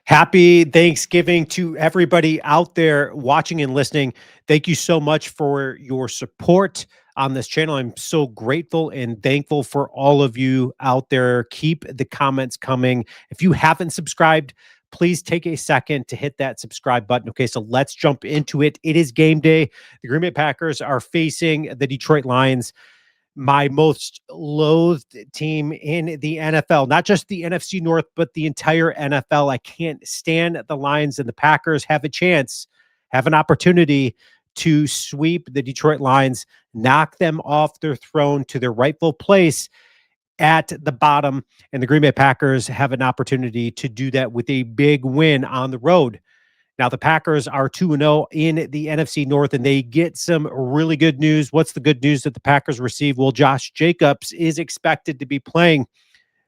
Happy Thanksgiving to everybody out there watching and listening. Thank you so much for your support on this channel. I'm so grateful and thankful for all of you out there. Keep the comments coming. If you haven't subscribed, please take a second to hit that subscribe button. Okay, so let's jump into it. It is game day. The Green Bay Packers are facing the Detroit Lions, my most loathed team in the NFL, not just the NFC North, but the entire NFL. I can't stand the Lions, and the Packers have a chance, have an opportunity to sweep the Detroit Lions, knock them off their throne to their rightful place at the bottom. And the Green Bay Packers have an opportunity to do that with a big win on the road. Now, the Packers are 2-0 in the NFC North, and they get some really good news. What's the good news that the Packers receive? Well, Josh Jacobs is expected to be playing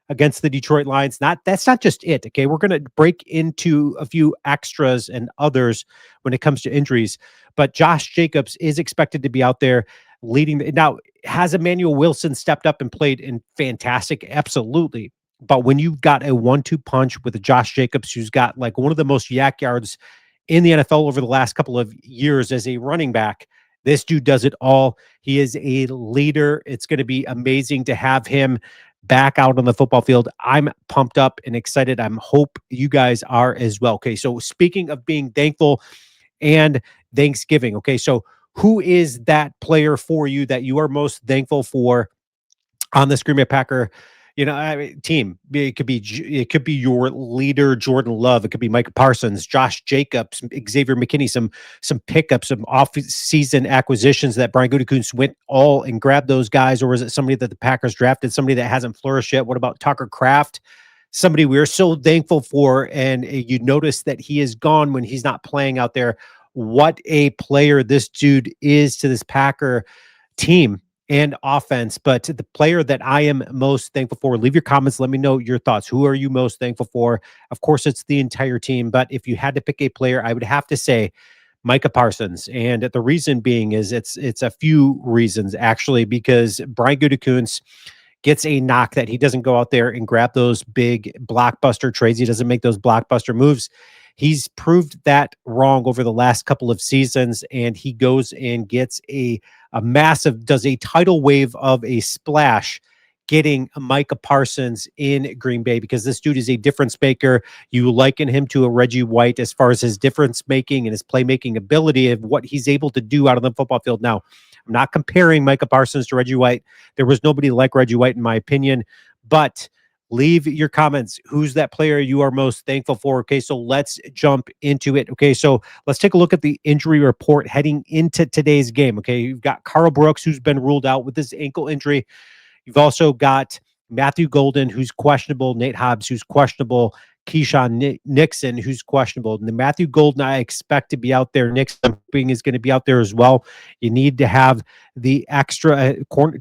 against the Detroit Lions. That's not just it, okay? We're going to break into a few extras and others when it comes to injuries, but Josh Jacobs is expected to be out there leading. Now, has Emmanuel Wilson stepped up and played in fantastic? Absolutely. But when you've got a 1-2 punch with a Josh Jacobs, who's got like one of the most yak yards in the NFL over the last couple of years as a running back, this dude does it all. He is a leader. It's going to be amazing to have him back out on the football field. I'm pumped up and excited. I hope you guys are as well. Okay, so speaking of being thankful and Thanksgiving, okay, so who is that player for you that you are most thankful for on the Green Bay Packer, team? It could be your leader, Jordan Love. It could be Micah Parsons, Josh Jacobs, Xavier McKinney, some pickups, some off-season acquisitions that Brian Gutekunst went all and grabbed those guys, or is it somebody that the Packers drafted, somebody that hasn't flourished yet? What about Tucker Kraft? Somebody we're so thankful for, and you notice that he is gone when he's not playing out there. What a player this dude is to this Packer team and offense. But the player that I am most thankful for, leave your comments. Let me know your thoughts. Who are you most thankful for? Of course, it's the entire team. But if you had to pick a player, I would have to say Micah Parsons. And the reason being is it's a few reasons, actually, because Brian Gutekunst gets a knock that he doesn't go out there and grab those big blockbuster trades. He doesn't make those blockbuster moves. He's proved that wrong over the last couple of seasons, and he goes and gets a massive, does a tidal wave of a splash, getting Micah Parsons in Green Bay, because this dude is a difference maker. You liken him to a Reggie White as far as his difference making and his playmaking ability of what he's able to do out on the football field. Now, I'm not comparing Micah Parsons to Reggie White. There was nobody like Reggie White, in my opinion, but leave your comments. Who's that player you are most thankful for? Okay, so let's jump into it. Okay, so let's take a look at the injury report heading into today's game. Okay, you've got Carl Brooks, who's been ruled out with his ankle injury. You've also got Matthew Golden, who's questionable, Nate Hobbs, who's questionable, Keyshawn Nixon, who's questionable. And the Matthew Golden, I expect to be out there. Nixon, I'm hoping, is going to be out there as well. You need to have the extra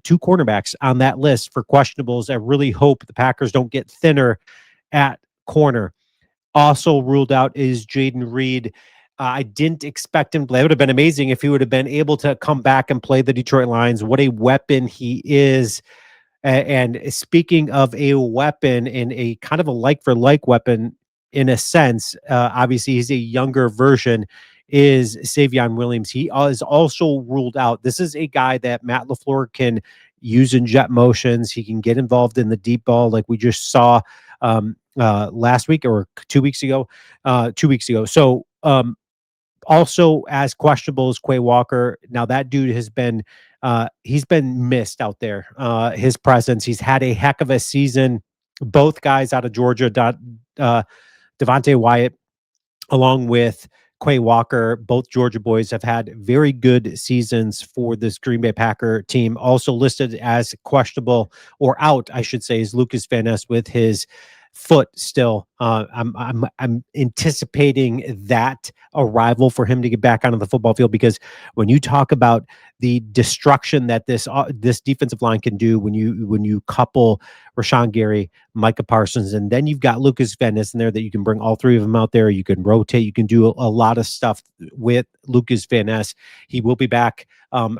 two cornerbacks on that list for questionables. I really hope the Packers don't get thinner at corner. Also ruled out is Jaden Reed. I didn't expect him to play. It would have been amazing if he would have been able to come back and play the Detroit Lions. What a weapon he is. And speaking of a weapon, and a kind of a like-for-like weapon in a sense, obviously he's a younger version, is Savion Williams. He is also ruled out. This is a guy that Matt LaFleur can use in jet motions. He can get involved in the deep ball like we just saw last week or 2 weeks ago. 2 weeks ago. So also as questionable as Quay Walker. Now that dude has been he's been missed out there. His presence. He's had a heck of a season. Both guys out of Georgia, Devontae Wyatt, along with Quay Walker, both Georgia boys, have had very good seasons for this Green Bay Packer team. Also listed as questionable, or out, I should say, is Lucas Van Ness with his foot still. I'm anticipating that arrival for him to get back onto the football field, because when you talk about the destruction that this defensive line can do, when you couple Rashawn Gary, Micah Parsons, and then you've got Lucas Van Ness in there, that you can bring all three of them out there. You can rotate. You can do a lot of stuff with Lucas Van Ness. He will be back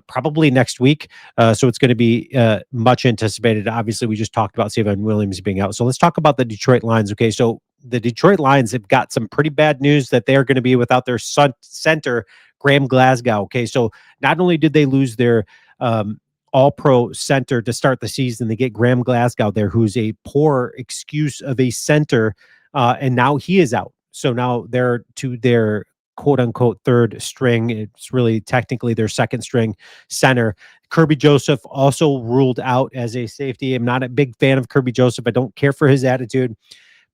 probably next week. So it's going to be much anticipated. Obviously, we just talked about Savion Williams being out. So let's talk about the Detroit Lions. Okay, so the Detroit Lions have got some pretty bad news that they are going to be without their center, Graham Glasgow. Okay, so not only did they lose their all-pro center to start the season, they get Graham Glasgow there, who's a poor excuse of a center, and now he is out. So now they're to their quote unquote third string. It's really technically their second string center. Kirby Joseph also ruled out as a safety. I'm not a big fan of Kirby Joseph. I don't care for his attitude.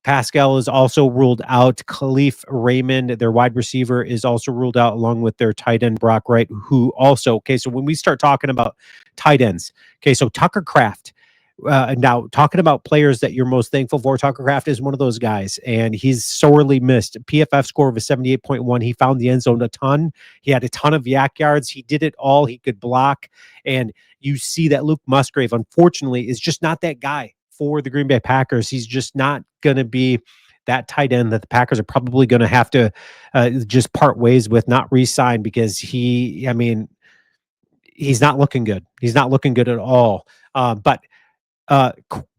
Pascal is also ruled out. Khalif Raymond, their wide receiver, is also ruled out, along with their tight end, Brock Wright, who also, okay, so when we start talking about tight ends, okay, so Tucker Kraft, now talking about players that you're most thankful for, Tucker Kraft is one of those guys, and he's sorely missed. PFF score of a 78.1. He found the end zone a ton. He had a ton of yak yards. He did it all. He could block, and you see that Luke Musgrave, unfortunately, is just not that guy for the Green Bay Packers. He's just not going to be that tight end that the Packers are probably going to have to just part ways with, not re-sign, because I mean, he's not looking good. He's not looking good at all. But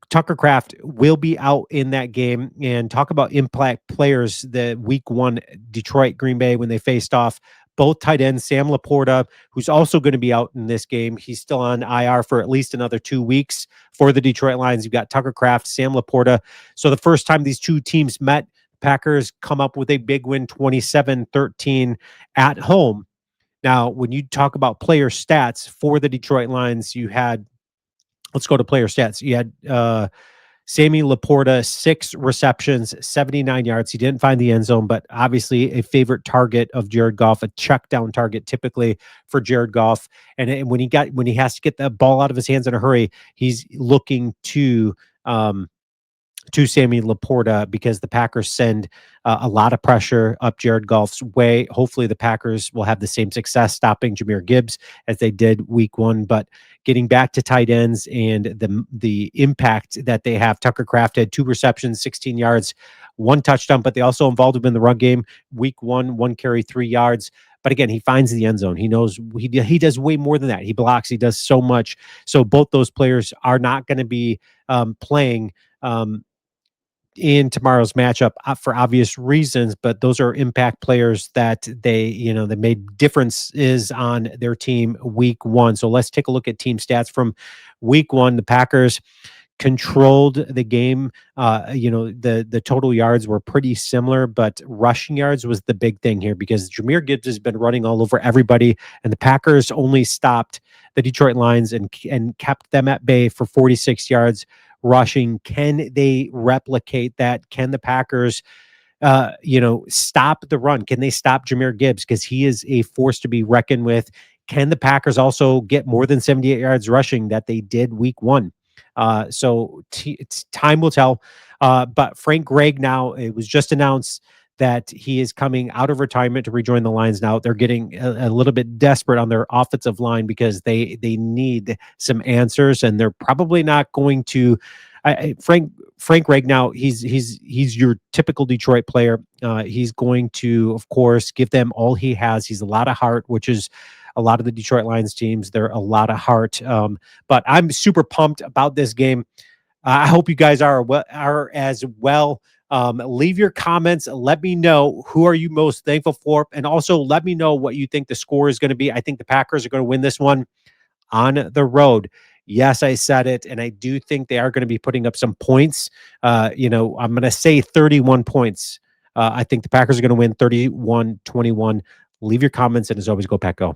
Tucker Kraft will be out in that game. And talk about impact players, the week one Detroit Green Bay, when they faced off, both tight ends, Sam Laporta, who's also going to be out in this game. He's still on IR for at least another 2 weeks for the Detroit Lions. You've got Tucker Kraft, Sam Laporta. So the first time these two teams met, Packers come up with a big win, 27-13 at home. Now, when you talk about player stats for the Detroit Lions, you had, let's go to player stats. You had Sammy Laporta, 6 receptions, 79 yards. He didn't find the end zone, but obviously a favorite target of Jared Goff, a check down target typically for Jared Goff. And when he has to get the ball out of his hands in a hurry, he's looking to Sammy Laporta, because the Packers send a lot of pressure up Jared Goff's way. Hopefully the Packers will have the same success stopping Jahmyr Gibbs as they did week one. But getting back to tight ends and the impact that they have, Tucker Kraft had 2 receptions, 16 yards, 1 touchdown, but they also involved him in the run game. Week 1 carry, 3 yards. But again, he finds the end zone. He knows he does way more than that. He blocks. He does so much. So both those players are not going to be playing in tomorrow's matchup for obvious reasons, but those are impact players that they made differences on their team week one. So let's take a look at team stats from week one. The Packers controlled the game. The total yards were pretty similar, but rushing yards was the big thing here, because Jahmyr Gibbs has been running all over everybody, and the Packers only stopped the Detroit Lions and kept them at bay for 46 yards rushing. Can they replicate that? Can the Packers stop the run? Can they stop Jahmyr Gibbs? Because he is a force to be reckoned with. Can the Packers also get more than 78 yards rushing that they did week one? It's time will tell. But Frank Gregg, now, it was just announced that he is coming out of retirement to rejoin the Lions. Now they're getting a little bit desperate on their offensive line, because they need some answers, and they're probably not going to. Frank Gregg, now he's your typical Detroit player. He's going to, of course, give them all he has. He's a lot of heart, which is a lot of the Detroit Lions teams. They're a lot of heart. But I'm super pumped about this game. I hope you guys are as well. Leave your comments. Let me know, who are you most thankful for, and also let me know what you think the score is going to be. I think the Packers are going to win this one on the road. Yes, I said it, and I do think they are going to be putting up some points. I'm going to say 31 points. I think the Packers are going to win 31-21. Leave your comments, and as always, go Pack Go.